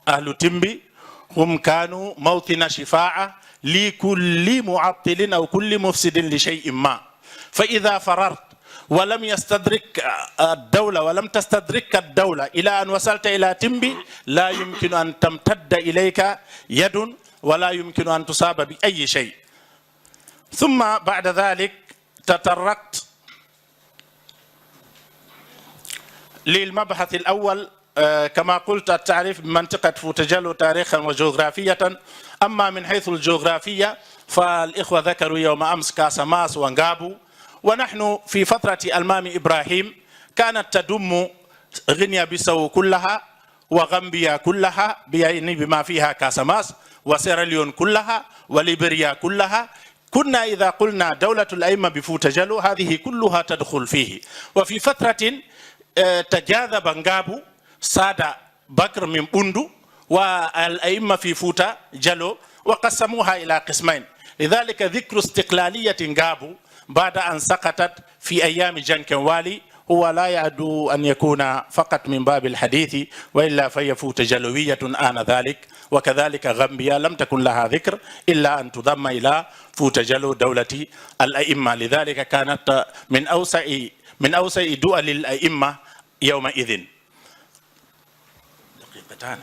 أهل تمبي هم كانوا موطن شفاعة لكل معطل أو كل مفسد لشيء ما. فإذا فررت ولم يستدرك الدولة ولم تستدرك الدولة إلى أن وصلت إلى تمبي، لا يمكن أن تمتد إليك يد ولا يمكن أن تصاب بأي شيء. ثم بعد ذلك تطرقت للمبحث الأول كما قلت التعريف بمنطقة فوتجالو تاريخا وجغرافية. أما من حيث الجغرافية فالإخوة ذكروا يوم أمس كاساماس وانغابو، ونحن في فترة المام إبراهيم كانت تضم غينيا بيساو كلها وغامبيا كلها بما فيها كاساماس وسيراليون كلها وليبيريا كلها. كنا إذا قلنا دولة الأئمة بفوتجالو هذه كلها تدخل فيه. وفي فترة تجاذب انغابو سادة بكر من بندو والأئمة في فوتا جلو وقسموها إلى قسمين. لذلك ذكر استقلالية انغابو بعد أن سقطت في أيام جنكنوالي هو لا يعدو أن يكون فقط من باب الحديث، وإلا فهي فوتجلوية آنذاك. وكذلك غامبيا لم تكن لها ذكر إلا أن تضم إلى فوتجلو دولة الأئمة. لذلك كانت من أوسع دول الأئمة يومئذ. دقيقتان.